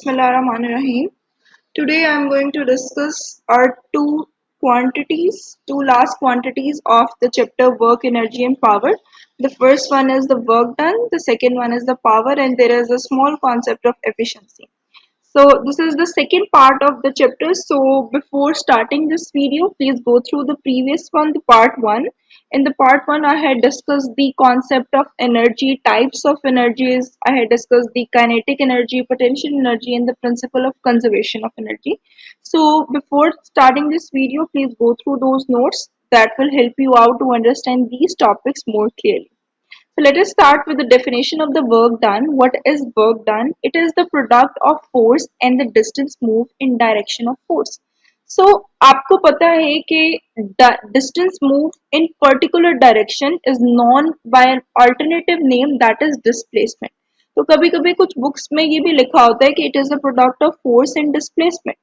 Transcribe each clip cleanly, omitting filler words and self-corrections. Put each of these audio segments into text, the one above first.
Bismillahirrahmanirrahim. Today I am going to discuss our two last quantities of the chapter work, energy and power. The first one is the work done, the second one is the power, and there is a small concept of efficiency. So this is the second part of the chapter. So before starting this video, please go through the previous one, the part one. In the part one, I had discussed the concept of energy, types of energies. I had discussed the kinetic energy, potential energy, and the principle of conservation of energy. So before starting this video, please go through those notes that will help you out to understand these topics more clearly. So let us start with the definition of the work done. What is work done? It is the product of force and the distance moved in direction of force. So आपको पता है कि distance moved in particular direction is known by an alternative name that is displacement. तो कभी कभी कुछ books में ये भी लिखा होता है कि it is the product of force and displacement.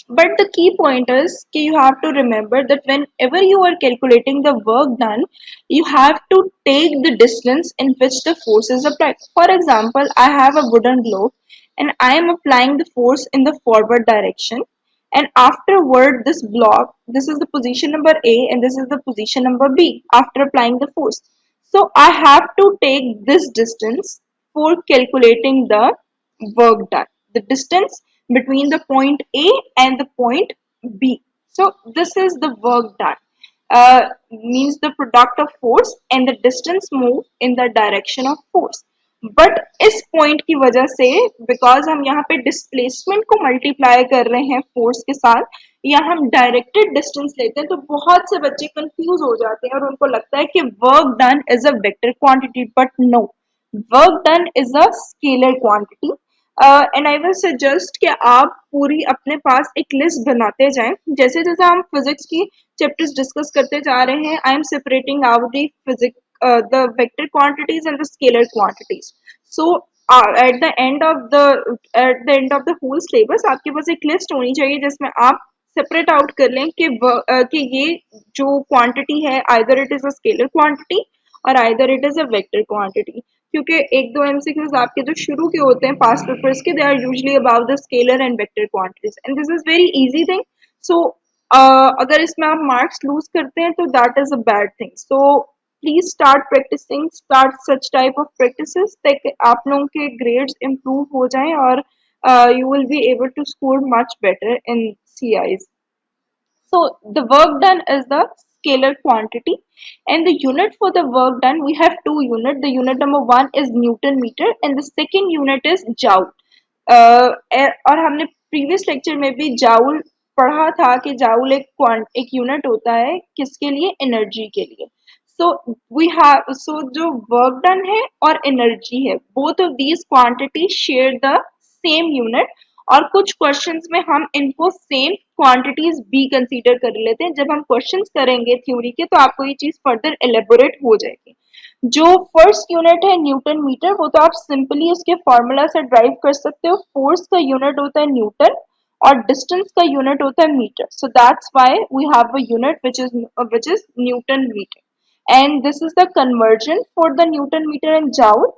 But the key point is that you have to remember that whenever you are calculating the work done, you have to take the distance in which the force is applied. For example, I have a wooden globe and I am applying the force in the forward direction. And afterward, this block, this is the position number A and this is the position number B after applying the force. So I have to take this distance for calculating the work done. The distance between the point A and the point B. So this is the work done. Means the product of force and the distance moved in the direction of force. But इस point की वजह से because हम यहाँ पे displacement को multiply कर रहे हैं फोर्स के साथ या हम डायरेक्टेड डिस्टेंस लेते हैं तो बहुत से बच्चे कंफ्यूज हो जाते हैं और उनको लगता है कि work done is a vector quantity but no work done is a scalar quantity and I will suggest कि आप पूरी अपने पास एक लिस्ट बनाते जाएं जैसे जैसे हम फिजिक्स की चैप्टर्स डिस्कस करते जा रहे हैं I am separating out the physics the vector quantities and the scalar quantities. So at the end of the whole syllabus आपके पास एक लिस्ट होनी चाहिए जिसमें आप सेपरेट आउट कर लें कि ये जो क्वांटिटी है either it is a scalar quantity और either it is a vector quantity क्योंकि एक दो एमसीक्यूज आपके जो शुरू के होते हैं पास्ट पेपर्स के they are usually about the scalar and vector quantities and this is very easy thing so अगर इसमें आप मार्क्स लूज करते हैं तो that is a bad thing so please start such type of practices ताकि आप लोगों के ग्रेड्स इम्प्रूव हो जाएं और you will be able to score much better in CIs. So the work done is the scalar quantity and the unit for the work done we have two unit. The unit number one is Newton meter and the second unit is joule. और हमने previous lecture में भी joule पढ़ा था कि joule एक unit होता है किसके लिए एनर्जी के लिए सो वी हैव सो जो वर्क डन है और एनर्जी है both of these quantity share the same unit और कुछ क्वेश्चंस में हम इनको सेम क्वांटिटीज भी कंसीडर कर लेते हैं जब हम क्वेश्चंस करेंगे थ्योरी के तो आपको ये चीज फर्दर एलेबोरेट हो जाएगी जो फर्स्ट यूनिट है न्यूटन मीटर वो तो आप सिंपली उसके फॉर्मूला से ड्राइव कर सकते हो फोर्स का यूनिट होता है न्यूटन और डिस्टेंस का यूनिट होता है metre so that's why we have a unit which is newton metre and this is the conversion for the newton metre and joule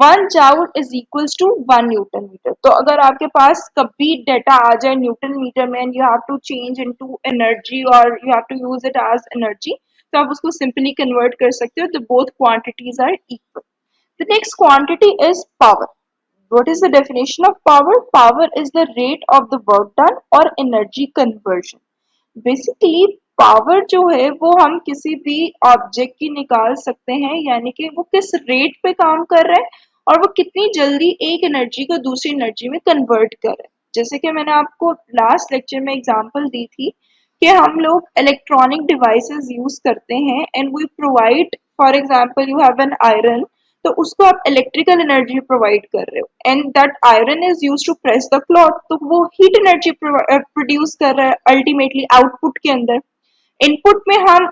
1 joule is equals to 1 Newton meter. तो अगर आपके पास कभी data आ जाए newton meter में and you have to change into energy और you have to use it as energy तो आप उसको सिंपली कन्वर्ट कर सकते हो तो both quantities are equal the next quantity is power what is the definition of power power is the rate of the work done or energy conversion basically power जो है वो हम किसी भी ऑब्जेक्ट की निकाल सकते हैं यानी कि वो किस रेट पे काम कर रहा है और वो कितनी जल्दी एक एनर्जी को दूसरी एनर्जी में कन्वर्ट कर रहा है जैसे कि मैंने आपको लास्ट लेक्चर में एग्जांपल दी थी कि हम लोग इलेक्ट्रॉनिक डिवाइसेस यूज करते हैं and we provide for example you have an iron तो उसको आप इलेक्ट्रिकल एनर्जी प्रोवाइड कर रहे हो and that iron is use to press the cloth तो वो हीट एनर्जी प्रोड्यूस कर रहा है अल्टीमेटली आउटपुट के अंदर इनपुट में हम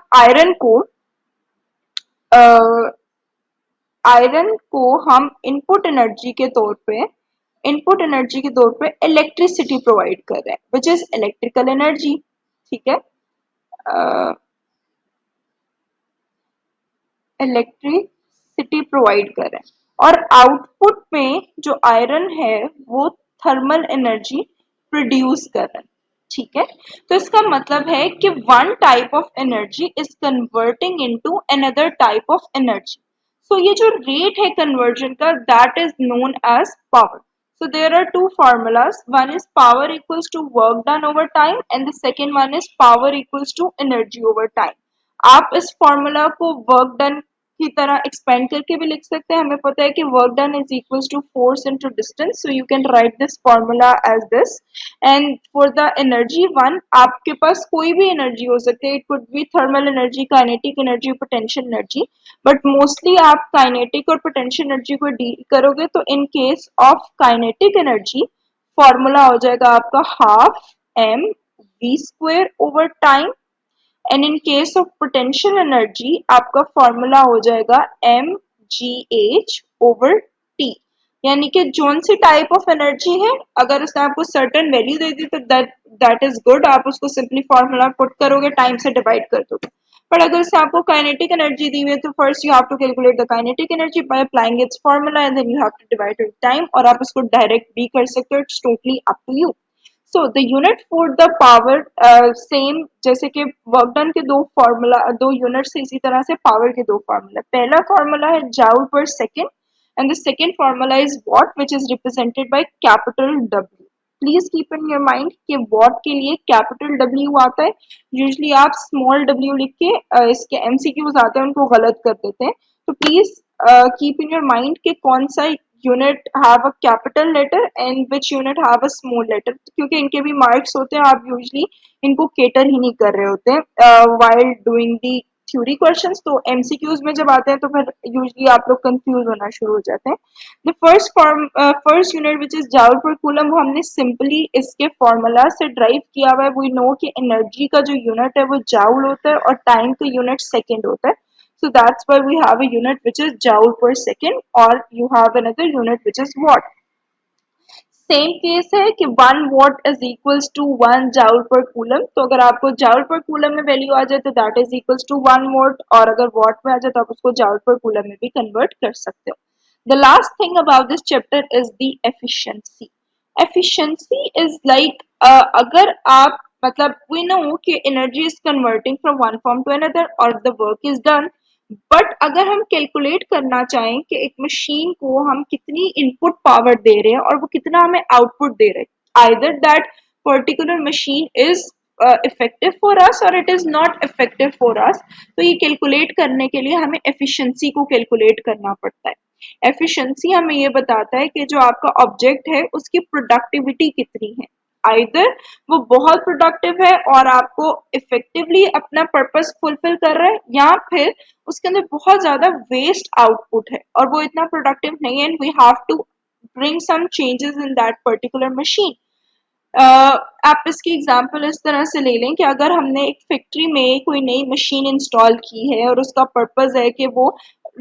आयरन को हम इनपुट एनर्जी के तौर पे इलेक्ट्रिसिटी प्रोवाइड कर रहे हैं विच इज इलेक्ट्रिकल एनर्जी ठीक है इलेक्ट्रिसिटी प्रोवाइड कर रहे हैं और आउटपुट में जो आयरन है वो थर्मल एनर्जी प्रोड्यूस कर रहे हैं। ठीक है, तो इसका मतलब है कि one type of energy is converting into another type of energy. So ये जो रेट है कन्वर्जन का, that is known as power. So there are two formulas. One is power equals to work done over time and the second one is power equals to energy over time. आप इस formula को work done की तरह expand करके भी लिख सकते हैं. हमें पता है कि work done is equals to force into distance, so you can write this formula as this. And for the energy one, आपके पास कोई भी एनर्जी हो सकती है. It could be thermal energy, kinetic energy, potential energy, but mostly आप kinetic और potential energy को डील करोगे. तो in case of kinetic energy formula हो जाएगा आपका half m v square over time. And in case of potential energy आपका formula हो जाएगा m g h over t. यानी कि जोन सी टाइप ऑफ एनर्जी है, अगर उसने आपको सर्टेन वैल्यू दे दी तो दैट दैट इज गुड. आप उसको सिंपली फॉर्मूला पुट करोगे, टाइम से डिवाइड कर दोगे. पर अगर से आपको काइनेटिक एनर्जी दी हुई है तो first you have to calculate the kinetic energy by applying its formula and then you have to divide it time. और आप उसको डायरेक्ट भी कर सकते हो. It's totally up to you. So the unit for the power same, जैसे कि work done के दो फॉर्मूला, दो यूनिट्स, इसी तरह से पावर के दो फॉर्मूला. पहला फॉर्मूला है जाउल पर second and the second formula is what which is represented by capital W. Please keep in your mind कि वॉट के लिए कैपिटल डब्ल्यू आता है. यूजली आप स्मॉल डब्ल्यू लिख के इसके एमसीक्यूज आते हैं उनको गलत कर देते हैं. तो please keep in your mind कि कौन सा unit have a capital letter and which unit have a small letter, क्योंकि इनके भी मार्क्स होते हैं. आप यूजली इनको केटर ही नहीं कर रहे होते हैं while doing the theory questions. तो एमसीक्यूज में जब आते हैं तो फिर यूजली आप लोग कंफ्यूज होना शुरू हो जाते हैं. The first unit which is joule per coulomb, वो हमने सिंपली इसके फॉर्मूला से ड्राइव किया हुआ है. वी नो कि एनर्जी का जो यूनिट है वो जाउल होता है और टाइम का यूनिट सेकेंड होता है. So that's why we have a unit which is joule per second, or you have another unit which is watt. Same case है कि 1 watt is equals to 1 joule per coulomb. तो अगर आपको joule per coulomb में value आ जाए तो that is equals to 1 watt, और अगर वॉट में आ जाए तो आप उसको जाउल पर कूलम में भी कन्वर्ट कर सकते हो. The last thing about this chapter is the efficiency. Efficiency is like, अगर आप, मतलब वी नो कि energy is converting from one form to another और the work is done. But अगर हम कैलकुलेट करना चाहें कि एक मशीन को हम कितनी इनपुट पावर दे रहे हैं और वो कितना हमें आउटपुट दे रहे हैं, either that particular machine is effective for us और it is not effective for us, तो ये कैलकुलेट करने के लिए हमें एफिशिएंसी को कैलकुलेट करना पड़ता है. एफिशिएंसी हमें ये बताता है कि जो आपका ऑब्जेक्ट है उसकी प्रोडक्टिविटी कितनी है. आइदर वो बहुत प्रोडक्टिव है और आपको इफेक्टिवली अपना पर्पस फुलफिल कर रहा है, या फिर उसके अंदर बहुत ज्यादा वेस्ट आउटपुट है और वो इतना प्रोडक्टिव नहीं है and we have to bring some changes in that particular machine. आप इसकी एग्जांपल इस तरह से ले लें कि अगर हमने एक फैक्ट्री में कोई नई मशीन इंस्टॉल की है और उसका पर्पस है कि वो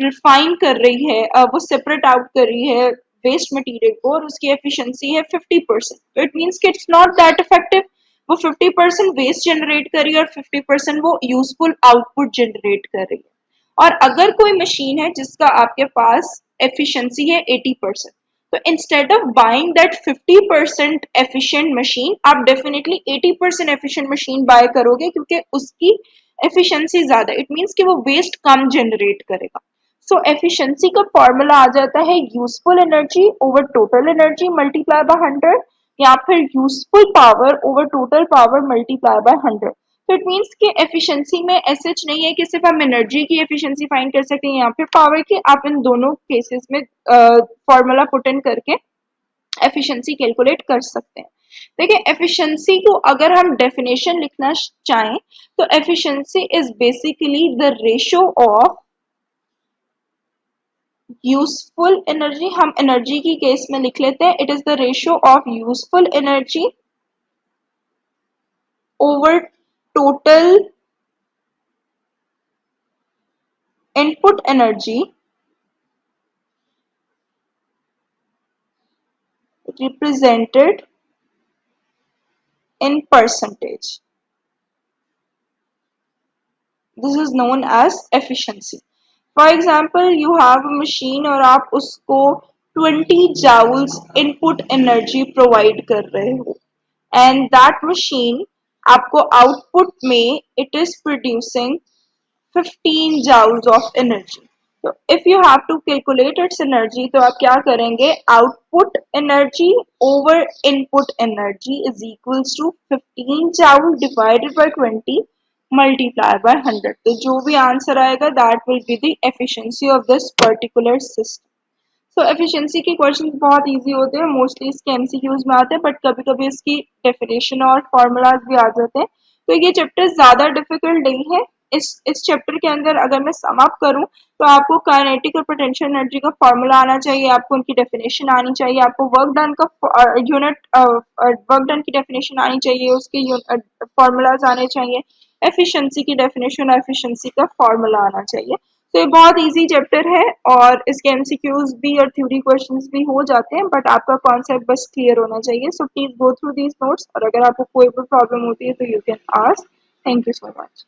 रिफाइन कर रही है, वो सेपरेट आउट कर रही है वेस्ट मटेरियल को, और उसकी एफिशिएंसी है 50%, तो इट मीन्स कि इट्स नॉट दैट इफेक्टिव. वो 50% वेस्ट जनरेट कर रही है और 50% वो यूजफुल आउटपुट जनरेट कर रही है. और अगर कोई मशीन है जिसका आपके पास एफिशिएंसी है 80%, तो instead of buying that 50% efficient machine, आप डेफिनेटली 80% एफिशिएंट मशीन बाय करोगे क्योंकि उसकी एफिशिएंसी ज्यादा, इट मीन्स कि वो वेस्ट कम जनरेट करेगा. सो एफिशिएंसी का फॉर्मूला आ जाता है useful energy over total energy multiply by 100, या फिर useful power over total power multiply by 100. तो इट मीन्स कि एफिशिएंसी में ऐसे नहीं है कि सिर्फ हम एनर्जी की एफिशिएंसी फाइंड कर सकते हैं या फिर पावर की. आप इन दोनों केसेस में फॉर्मूला पुट इन करके एफिशिएंसी कैलकुलेट कर सकते हैं. देखिए, एफिशिएंसी को अगर हम डेफिनेशन लिखना चाहें तो efficiency is basically the ratio of useful energy. हम एनर्जी की केस में लिख लेते हैं, it is the ratio of useful energy over total input energy represented in percentage. This is known as efficiency. For example, you have a machine और आप उसको 20 joules input energy provide कर रहे हो एंड दैट मशीन आपको output में it is producing 15 joules of energy. So if you have to calculate its energy, तो आप क्या करेंगे? Output energy over input energy is equals to 15 joule divided by 20 multiplied by 100. तो जो भी answer आएगा that will be the efficiency of this particular system. So efficiency के question बहुत इजी होते हैं, मोस्टली इसके एमसीक्यूज में आते हैं, बट कभी कभी इसकी डेफिनेशन और फॉर्मूलाज भी आ जाते हैं। तो ये चैप्टर ज्यादा डिफिकल्ट नहीं है। इस चैप्टर के अंदर अगर मैं सम अप करूं तो आपको काइनेटिक और पोटेंशियल एनर्जी का फॉर्मूला आना चाहिए, आपको उनकी डेफिनेशन आनी चाहिए, आपको वर्क डन का यूनिट वर्क डन की डेफिनेशन आनी चाहिए, उसके फॉर्मूलाज आने चाहिए, एफिशिएंसी की डेफिनेशन और एफिशिएंसी का फॉर्मूला आना चाहिए। तो ये बहुत इजी चैप्टर है और इसके एमसीक्यूज भी और थ्योरी क्वेश्चंस भी हो जाते हैं, बट आपका कॉन्सेप्ट बस क्लियर होना चाहिए। So please go through these notes और अगर आपको कोई भी प्रॉब्लम होती है तो you can ask. Thank you so much.